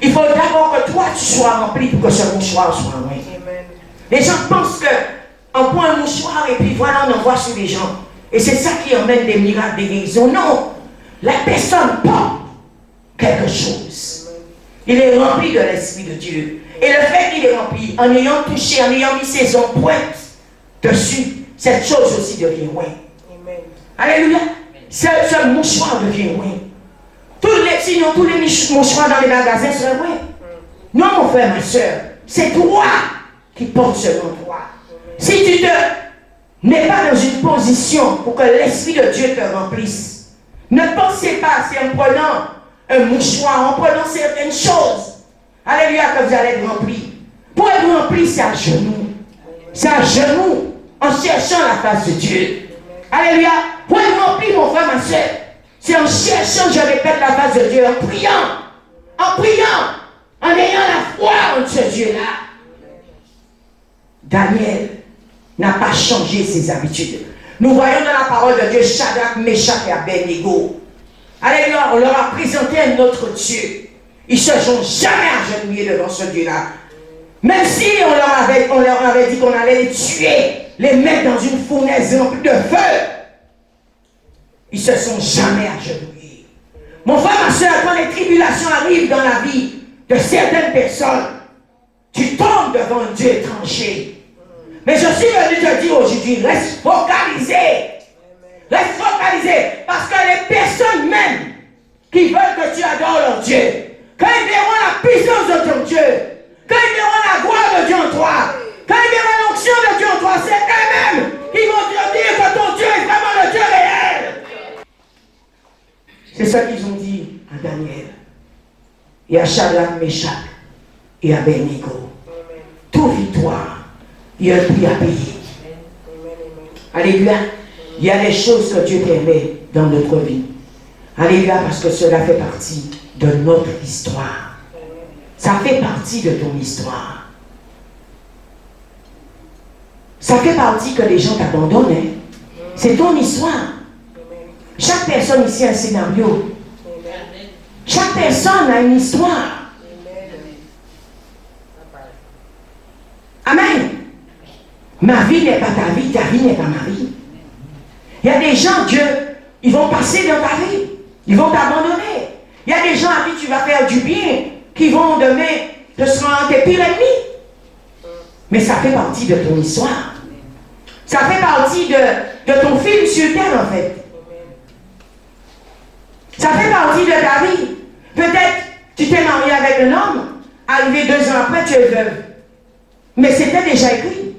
Il faut d'abord que toi, tu sois rempli pour que ce mouchoir soit oui. Les gens pensent qu'on prend un mouchoir et puis voilà, on envoie sur les gens. Et c'est ça qui emmène des miracles, des guérisons. Non, la personne porte quelque chose. Il est rempli de l'Esprit de Dieu. Et le fait qu'il est rempli, en ayant touché, en ayant mis ses empreintes dessus, cette chose aussi devient oui. Alléluia. Ce mouchoir devient oui. Sinon, tous les mouchoirs dans les magasins seraient oui. Non, mon frère, ma soeur, c'est toi qui portes selon toi. Si tu n'es pas dans une position pour que l'Esprit de Dieu te remplisse, ne pensez pas, c'est en prenant un mouchoir, en prenant certaines choses, alléluia, que vous allez être rempli. Pour être rempli, c'est à genoux. C'est à genoux, en cherchant la face de Dieu. Alléluia. Pour être rempli, mon frère, ma soeur, c'est en cherchant, je répète, la face de Dieu, en priant, en ayant la foi en ce Dieu-là. Daniel n'a pas changé ses habitudes. Nous voyons dans la parole de Dieu Shadrach, Meshach et Abednego. Alléluia, on leur a présenté un autre Dieu. Ils ne se sont jamais agenouillés devant ce Dieu-là. Même si on leur avait dit qu'on allait les tuer, les mettre dans une fournaise remplie de feu, ils ne se sont jamais agenouillés. Mon frère, ma soeur, quand les tribulations arrivent dans la vie de certaines personnes, tu tombes devant un Dieu étranger. Mais je suis venu te dire aujourd'hui, reste focalisé. Reste focalisé. Parce que les personnes même qui veulent que tu adores leur Dieu, quand ils verront la puissance de ton Dieu, quand ils verront la gloire de Dieu en toi, quand ils verront l'onction de Dieu en toi, c'est eux-mêmes qui vont te dire que ton Dieu est vraiment le Dieu réel. C'est ça qu'ils ont dit à Daniel et à Shadrach, Meshach et à Abednego. Toute victoire, il y a un prix à payer. Alléluia. Il y a des choses que Dieu permet dans notre vie. Alléluia, parce que cela fait partie de notre histoire. Ça fait partie de ton histoire. Ça fait partie que les gens t'abandonnent. Hein? C'est ton histoire. Chaque personne ici a un scénario. Chaque personne a une histoire. Amen. Ma vie n'est pas ta vie n'est pas ma vie. Il y a des gens, Dieu, ils vont passer dans ta vie. Ils vont t'abandonner. Il y a des gens à qui tu vas faire du bien, qui vont demain te rendre tes pires ennemis. Mais ça fait partie de ton histoire. Ça fait partie de ton film sur terre, en fait. Ça fait partie de ta vie. Peut-être tu t'es marié avec un homme, arrivé 2 ans après, tu es veuve. Mais c'était déjà écrit.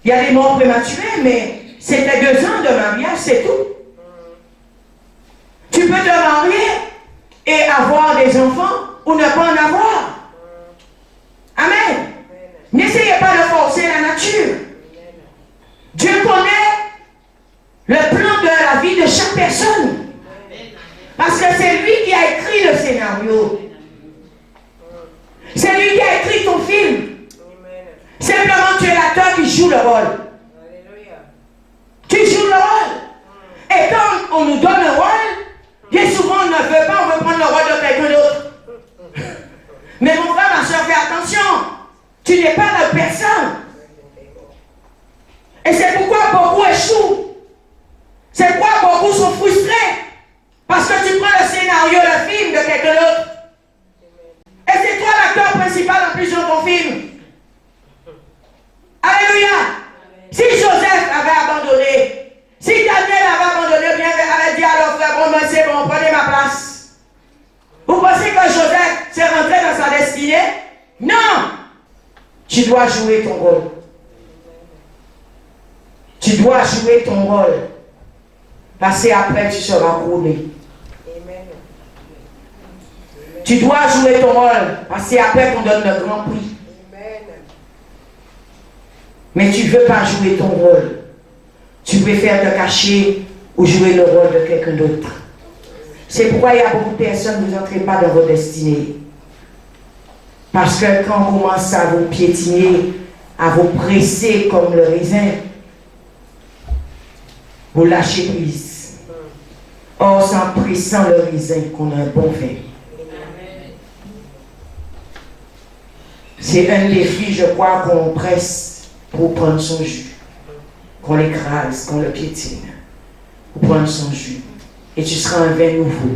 Il y a des morts prématurées, mais c'était 2 ans de mariage, c'est tout. Tu peux te marier et avoir des enfants ou ne pas en avoir. Amen. N'essayez pas de forcer la nature. Dieu connaît écrit le scénario. C'est lui qui a écrit ton film. Simplement, tu es l'acteur qui joue le rôle. Tu joues le rôle. Et quand on nous donne un rôle, bien souvent on ne veut pas, on veut prendre le rôle de quelqu'un d'autre. Mais mon frère, ma soeur, fais attention. Tu n'es pas la personne. Et c'est pourquoi beaucoup échouent. C'est pourquoi beaucoup sont frustrés. Parce que tu prends le scénario, le film de quelqu'un d'autre. Et c'est toi l'acteur principal en plus dans ton film. Alléluia. Si Joseph avait abandonné, si Daniel avait abandonné, bien avait dit alors frère, bon, c'est bon, prenez ma place. Vous pensez que Joseph s'est rentré dans sa destinée? Non. Tu dois jouer ton rôle. Tu dois jouer ton rôle. Parce qu'après, tu seras couronné. Tu dois jouer ton rôle. Parce qu'après, qu'on donne le grand prix. Mais tu ne veux pas jouer ton rôle. Tu préfères te cacher ou jouer le rôle de quelqu'un d'autre. C'est pourquoi il y a beaucoup de personnes, vous n'entrez pas dans votre destinée. Parce que quand on commence à vous piétiner, à vous presser comme le raisin, vous lâchez prise. Or, c'est en pressant le raisin qu'on a un bon vin. C'est un défi, je crois, qu'on presse pour prendre son jus. Qu'on l'écrase, qu'on le piétine. Pour prendre son jus. Et tu seras un vin nouveau.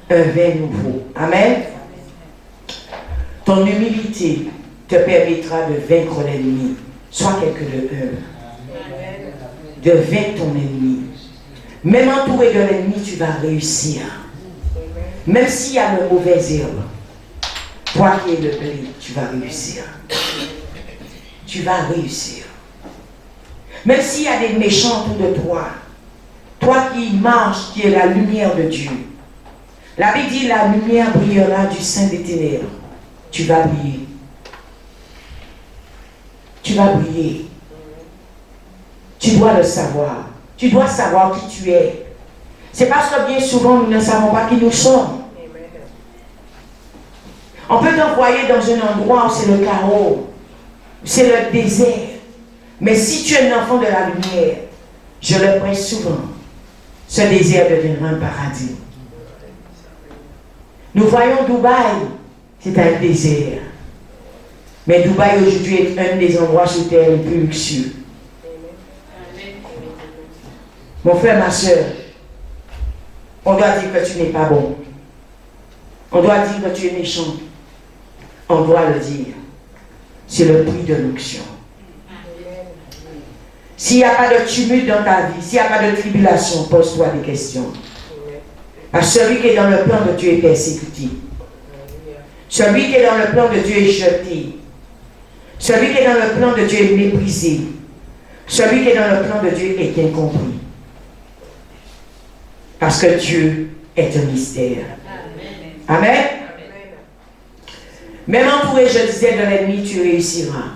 Un vin nouveau. Amen. Ton humilité te permettra de vaincre l'ennemi. Sois quelqu'un de humble. De vaincre ton ennemi. Même entouré de l'ennemi, tu vas réussir. Même s'il y a de mauvaises herbes, toi qui es le blé, tu vas réussir. Tu vas réussir. Même s'il y a des méchants autour de toi, toi qui marches, qui es la lumière de Dieu. La Bible dit, la lumière brillera du sein des ténèbres. Tu vas briller. Tu vas briller. Tu dois le savoir. Tu dois savoir qui tu es. C'est parce que bien souvent, nous ne savons pas qui nous sommes. On peut t'envoyer dans un endroit où c'est le chaos, c'est le désert. Mais si tu es un enfant de la lumière, je le presse souvent, ce désert deviendra un paradis. Nous voyons Dubaï, c'est un désert. Mais Dubaï aujourd'hui est un des endroits sur terre les plus luxueux. Mon frère, ma soeur, on doit dire que tu n'es pas bon. On doit dire que tu es méchant. On doit le dire. C'est le prix de l'onction. S'il n'y a pas de tumulte dans ta vie, s'il n'y a pas de tribulation, pose-toi des questions. Parce que celui qui est dans le plan de Dieu est persécuté. Celui qui est dans le plan de Dieu est jeté. Celui qui est dans le plan de Dieu est méprisé. Celui qui est dans le plan de Dieu est incompris. Parce que Dieu est un mystère. Amen. Amen. Même entouré, je disais, de l'ennemi, tu réussiras.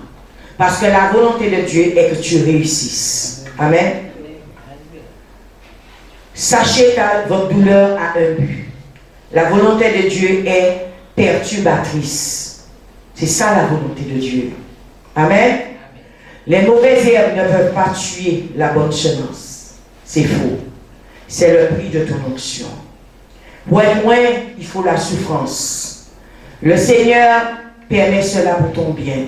Parce que la volonté de Dieu est que tu réussisses. Amen. Sachez que votre douleur a un but. La volonté de Dieu est perturbatrice. C'est ça la volonté de Dieu. Amen. Les mauvaises herbes ne peuvent pas tuer la bonne semence. C'est faux. C'est le prix de ton onction. Pour être loin, il faut la souffrance. Le Seigneur permet cela pour ton bien.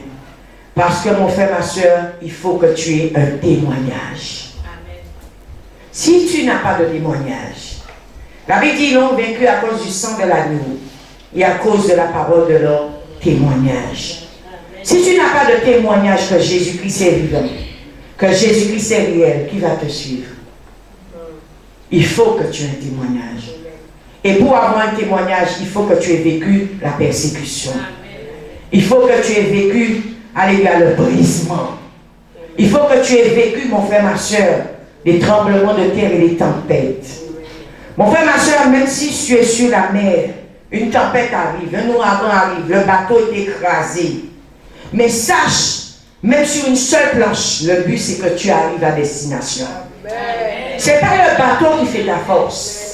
Parce que mon frère, ma soeur, il faut que tu aies un témoignage. Amen. Si tu n'as pas de témoignage, la Bible dit non vaincu à cause du sang de l'agneau et à cause de la parole de leur témoignage. Amen. Si tu n'as pas de témoignage que Jésus-Christ est vivant, que Jésus-Christ est réel, qui va te suivre? Il faut que tu aies un témoignage. Et pour avoir un témoignage, il faut que tu aies vécu la persécution. Il faut que tu aies vécu, alléluia, le brisement. Il faut que tu aies vécu, mon frère, ma soeur, les tremblements de terre et les tempêtes. Mon frère, ma soeur, même si tu es sur la mer, une tempête arrive, un ouragan arrive, le bateau est écrasé. Mais sache, même sur une seule planche, le but c'est que tu arrives à destination. C'est pas le bateau qui fait ta force.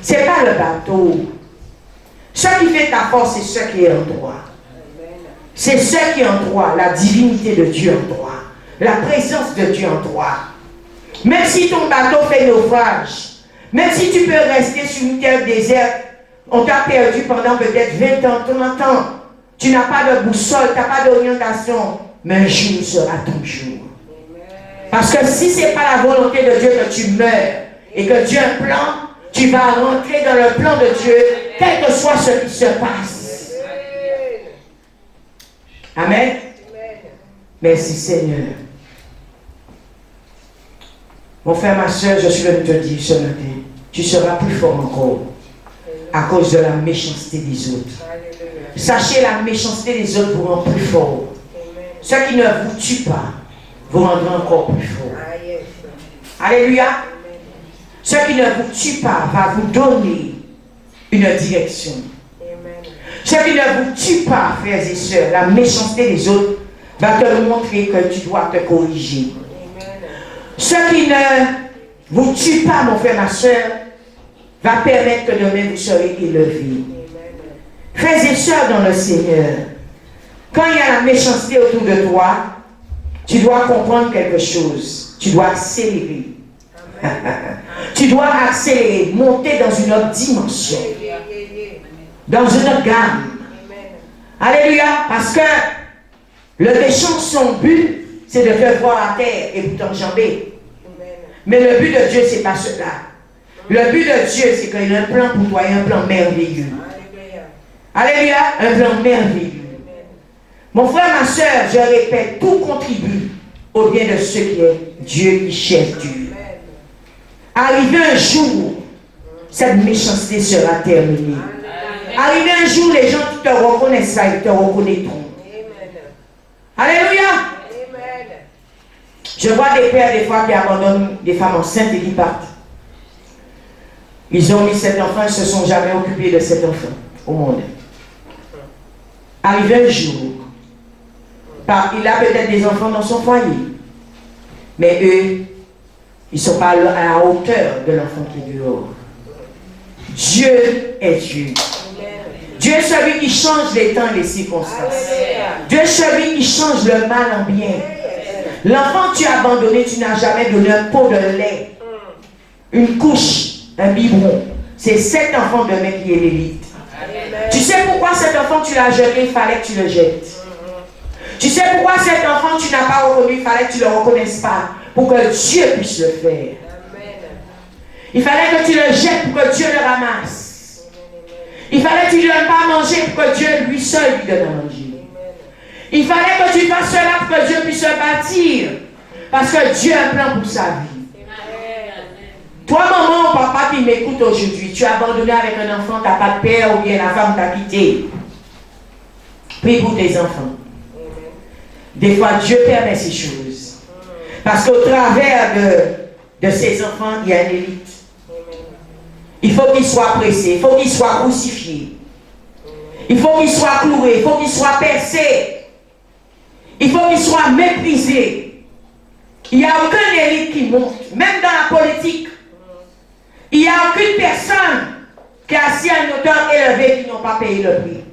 Ce n'est pas le bateau. Ce qui fait ta force, c'est ce qui est en toi. C'est ce qui est en toi, la divinité de Dieu en toi, la présence de Dieu en toi. Même si ton bateau fait naufrage, même si tu peux rester sur une terre déserte, on t'a perdu pendant peut-être 20 ans, 30 ans, tu n'as pas de boussole, tu n'as pas d'orientation, mais un jour sera ton jour. Parce que si ce n'est pas la volonté de Dieu que tu meurs et que Dieu a un plan, tu vas rentrer dans le plan de Dieu, quel que soit ce qui se passe. Amen. Merci Seigneur. Mon frère, ma soeur, je suis venu te dire ce matin, tu seras plus fort encore à cause de la méchanceté des autres. Sachez, la méchanceté des autres vous rend plus fort. Ce qui ne vous tue pas vous rendra encore plus fort. Alléluia. Ce qui ne vous tue pas va vous donner une direction. Ce qui ne vous tue pas, frères et sœurs, la méchanceté des autres va te montrer que tu dois te corriger. Ce qui ne vous tue pas, mon frère, ma soeur, va permettre que demain vous serez élevés. Frères et sœurs dans le Seigneur, quand il y a la méchanceté autour de toi, tu dois comprendre quelque chose. Tu dois accélérer. Tu dois accélérer, monter dans une autre dimension. Dans une autre gamme. Alléluia. Parce que le méchant, son but, c'est de te voir à terre et pour t'enjamber. Mais le but de Dieu, c'est pas cela. Le but de Dieu, c'est qu'il a un plan pour toi, un plan merveilleux. Alléluia, un plan merveilleux. Mon frère, ma soeur, je répète, tout contribue au bien de ceux qui est Dieu qui cherche Dieu. Arrivé un jour, cette méchanceté sera terminée. Arrivé un jour, les gens qui te reconnaissent ça, ils te reconnaîtront. Alléluia. Je vois des pères des fois qui abandonnent des femmes enceintes et qui partent. Ils ont mis cet enfant, ils ne se sont jamais occupés de cet enfant au monde. Arrivé un jour, il a peut-être des enfants dans son foyer, mais eux, ils ne sont pas à la hauteur de l'enfant qui est dehors. Dieu est Dieu. Dieu est celui qui change les temps et les circonstances. Dieu est celui qui change le mal en bien. L'enfant que tu as abandonné, tu n'as jamais donné un pot de lait, une couche, un biberon. C'est cet enfant demain qui est l'élite. Tu sais pourquoi cet enfant tu l'as jeté, il fallait que tu le jettes. Tu sais pourquoi cet enfant tu n'as pas reconnu, il fallait que tu ne le reconnaisses pas, pour que Dieu puisse le faire. Il fallait que tu le jettes pour que Dieu le ramasse. Il fallait que tu ne lui donnes pas à manger pour que Dieu lui seul lui donne à manger. Il fallait que tu fasses cela pour que Dieu puisse se bâtir. Parce que Dieu a un plan pour sa vie. Toi, maman ou papa qui m'écoute aujourd'hui, tu as abandonné avec un enfant, tu n'as pas de père ou bien la femme t'a quitté. Prie pour tes enfants. Des fois, Dieu permet ces choses. Parce qu'au travers de ces enfants, il y a une élite. Il faut qu'ils soient pressés, il faut qu'ils soient crucifiés. Il faut qu'ils soient cloués, il faut qu'ils soient percés. Il faut qu'ils soient méprisés. Il n'y a aucune élite qui monte, même dans la politique. Il n'y a aucune personne qui est assise à une hauteur élevée qui n'ont pas payé le prix.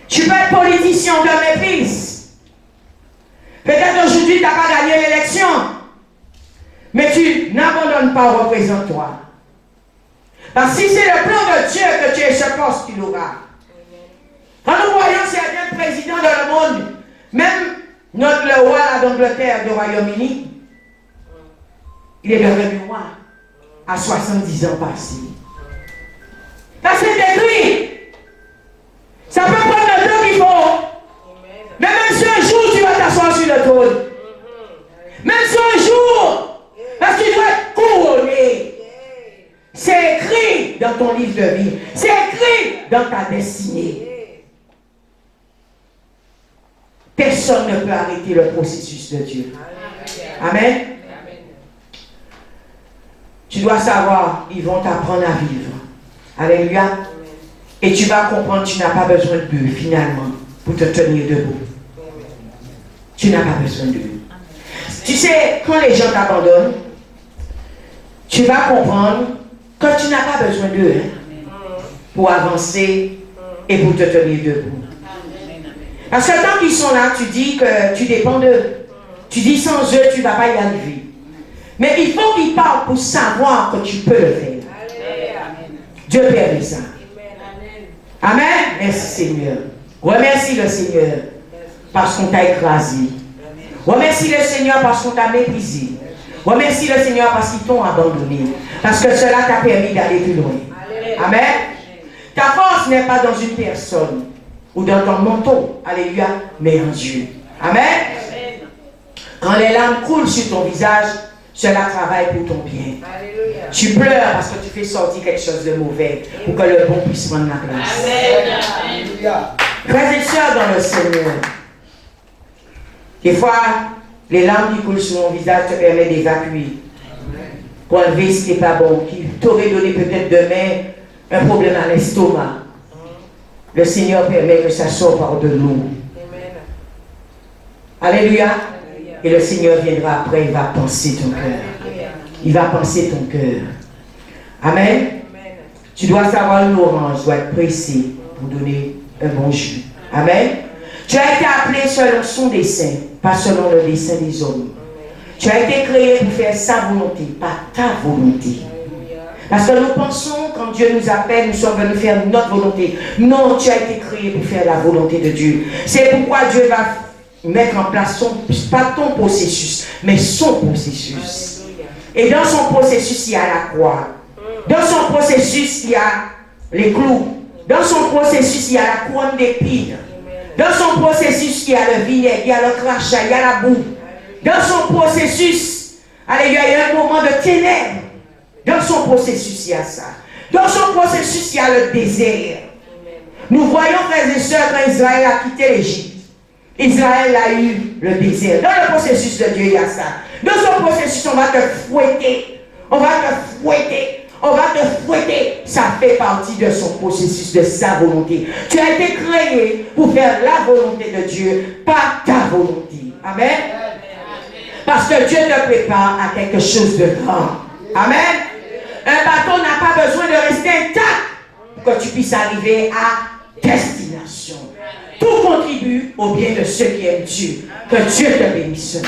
Tu peux être politicien, on te méprise. Peut-être aujourd'hui, tu n'as pas gagné l'élection. Mais tu n'abandonnes pas au représentant. Parce que si c'est le plan de Dieu que tu es ce poste, tu l'auras. Quand nous voyons certains présidents dans le monde, même le roi d'Angleterre du Royaume-Uni, il est devenu roi à 70 ans passés. Parce que c'est écrit. Ça peut prendre le temps qu'il faut. Mais même si un jour tu vas t'asseoir sur le trône, même si un jour, parce que tu dois être couronné, c'est écrit dans ton livre de vie, c'est écrit dans ta destinée. Personne ne peut arrêter le processus de Dieu. Amen. Tu dois savoir, ils vont t'apprendre à vivre. Alléluia. Et tu vas comprendre que tu n'as pas besoin d'eux finalement pour te tenir debout. Tu n'as pas besoin d'eux. Tu sais, quand les gens t'abandonnent, tu vas comprendre que tu n'as pas besoin d'eux pour avancer et pour te tenir debout. Parce que tant qu'ils sont là, tu dis que tu dépends d'eux. Tu dis sans eux, tu ne vas pas y arriver. Mais il faut qu'ils parlent pour savoir que tu peux le faire. Dieu permet ça. Amen. Merci Seigneur. Remercie le Seigneur parce qu'on t'a écrasé. Remercie le Seigneur parce qu'on t'a méprisé. Remercie le Seigneur parce qu'ils t'ont abandonné. Parce que cela t'a permis d'aller plus loin. Amen. Ta force n'est pas dans une personne ou dans ton manteau. Alléluia. Mais en Dieu. Amen. Quand les larmes coulent sur ton visage, cela travaille pour ton bien. Alléluia. Tu pleures parce que tu fais sortir quelque chose de mauvais pour que le bon puisse prendre la place. Alléluia. Frères et sœurs dans le Seigneur, des fois, les larmes qui coulent sur mon visage te permettent d'évacuer. Pour enlever ce qui n'est pas bon, qui t'aurait donné peut-être demain un problème à l'estomac. Le Seigneur permet que ça sorte par de l'eau. Alléluia. Et le Seigneur viendra après, il va penser ton cœur. Il va penser ton cœur. Amen. Tu dois savoir une orange doit être pressée pour donner un bon jus. Amen. Tu as été appelé selon son dessein, pas selon le dessein des hommes. Tu as été créé pour faire sa volonté, pas ta volonté. Parce que nous pensons, quand Dieu nous appelle, nous sommes venus faire notre volonté. Non, tu as été créé pour faire la volonté de Dieu. C'est pourquoi Dieu va mettre en place pas ton processus, mais son processus. Et dans son processus, il y a la croix. Dans son processus, il y a les clous. Dans son processus, il y a la couronne d'épines. Dans son processus, il y a le vinaigre, il y a le crachat, il y a la boue. Dans son processus, alléluia, il y a un moment de ténèbres. Dans son processus, il y a ça. Dans son processus, il y a le désert. Nous voyons, frères et sœurs, quand Israël a quitté l'Égypte. Israël a eu le désert. Dans le processus de Dieu, il y a ça. Dans son processus, on va te fouetter. On va te fouetter. On va te fouetter. Ça fait partie de son processus, de sa volonté. Tu as été créé pour faire la volonté de Dieu, pas ta volonté. Amen. Parce que Dieu te prépare à quelque chose de grand. Amen. Un bateau n'a pas besoin de rester intact pour que tu puisses arriver à destination. Tout contribue au bien de ceux qui aiment Dieu. Que Dieu te bénisse.